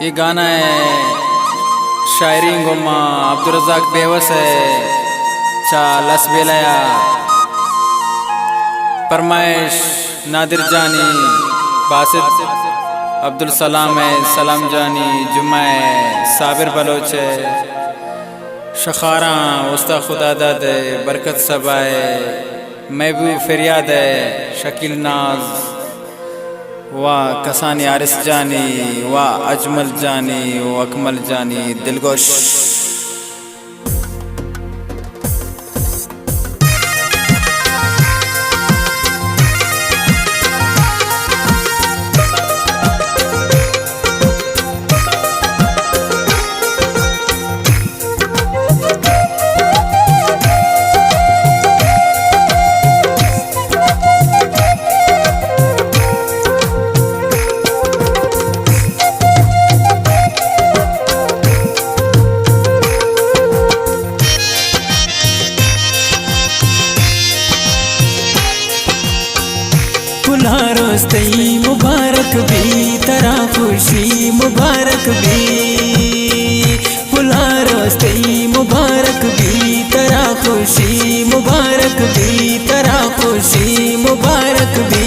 ये गाना है शायरी गुमा अब्दुल रज़ाक बेवस है चा लस बेलाया फरमाइश नादिर जानी बासित अब्दुल सलाम है सलाम जानी जुम्मा है साबिर बलोच है शखारा उस्ता खुदा दाद है बरकत सबा है महबूब फरियाद है शकील नाज वाह कसानी आरिस जानी वाह अजमल जानी व अकमल जानी दिलगोश रोस्तई मुबारक भी तरा खुशी मुबारक भी फुला रोस्तई मुबारक भी तरा खुशी मुबारक भी तरा खुशी मुबारक भी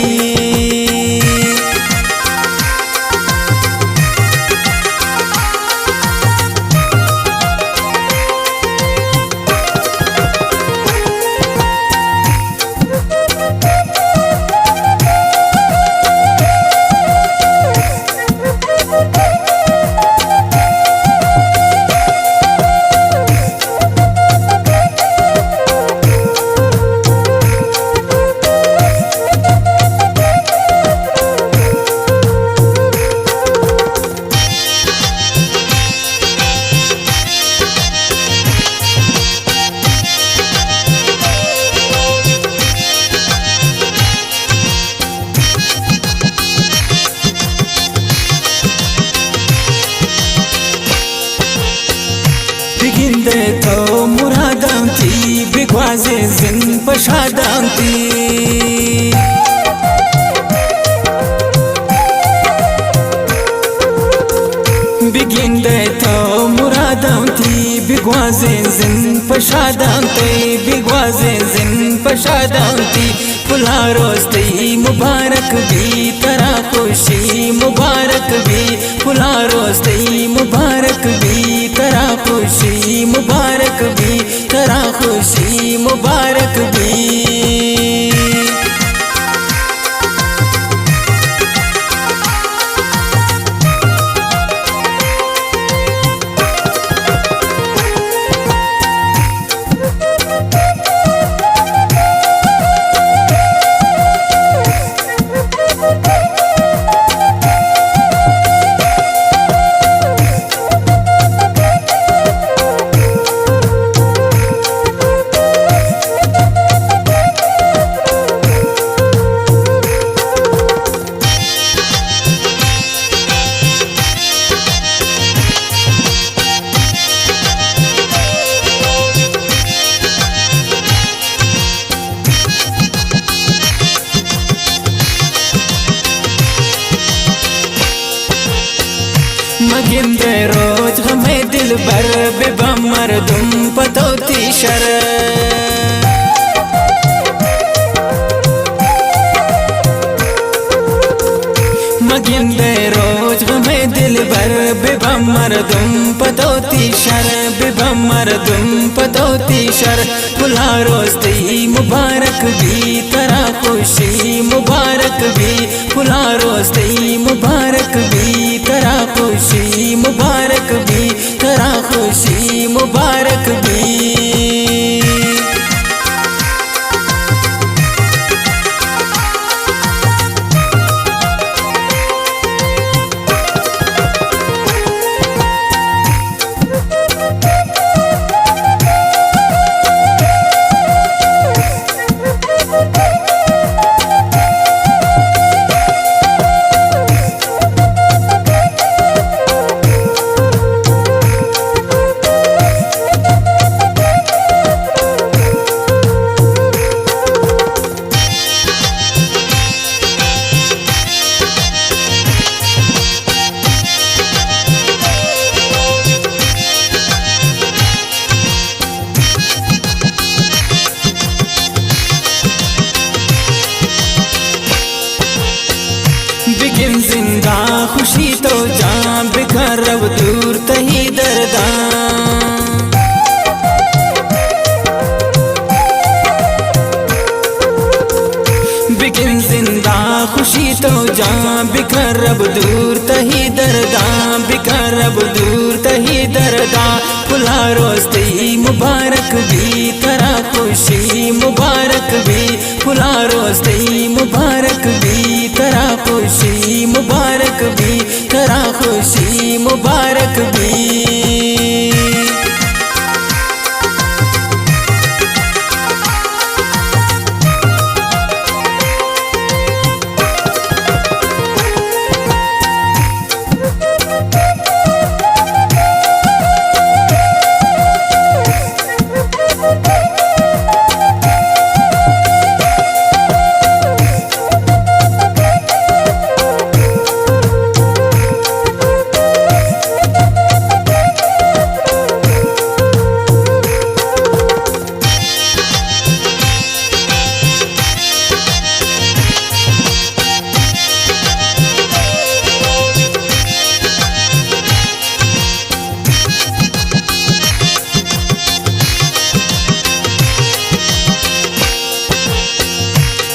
बिगिंदे तो मुरादांती बिगवाजे जिन पशादांती बिगिंदे तो मुरादांती बिगवाजे जिन पशादांती बिगवाजे जिन पशादांती फुला रोस्तई मुबारक भी तरा खुशी मुबारक भी फुला रोस्तई मुबारक भी तरा खुशी मुबारक भी तरा खुशी मुबारक भी मगिंदे रोज हमें दिल भर बेबम मर्दुम पतोती शर मगिंदे रोज हमें दिल भर बेबम मर्दुम पतोती शर बेबम मर्दुम पतोती शर फुला रोस्तई मुबारक भी तरा खुशी मुबारक भी फुला रोस्तई मुबारक भी तरा खुशी मुबारक भी तरा खुशी मुबारक भी बिगिन जिंदा खुशी तो जान बिखर अब दूर तही दर्दा बिगिन जिंदा खुशी तो जान बिखर अब दूर तही दर्दा बिखर अब दूर तही दर्दा खुला रोज़ मुबारक भी तरा खुशी मुबारक भी खुला रोज़ मुबारक भी तरा खुशी मुबारक भी तरा खुशी मुबारक भी।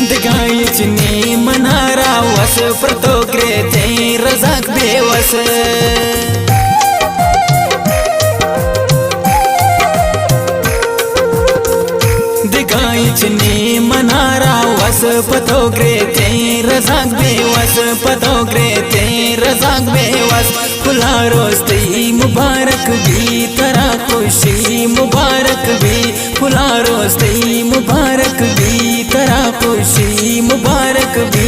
दिगायचनी मनारा वस प्रतो ग्रेते रजाक बेवस दिगायचनी मनारा वस पतो ग्रेते रजाक बेवस पतो ग्रेते रजाक बेवस खुला रोज़ मुबारक भी तरा खुशी मुबारक भी खुला रोज़ मुबारक भी तरा खुशी मुबारक भी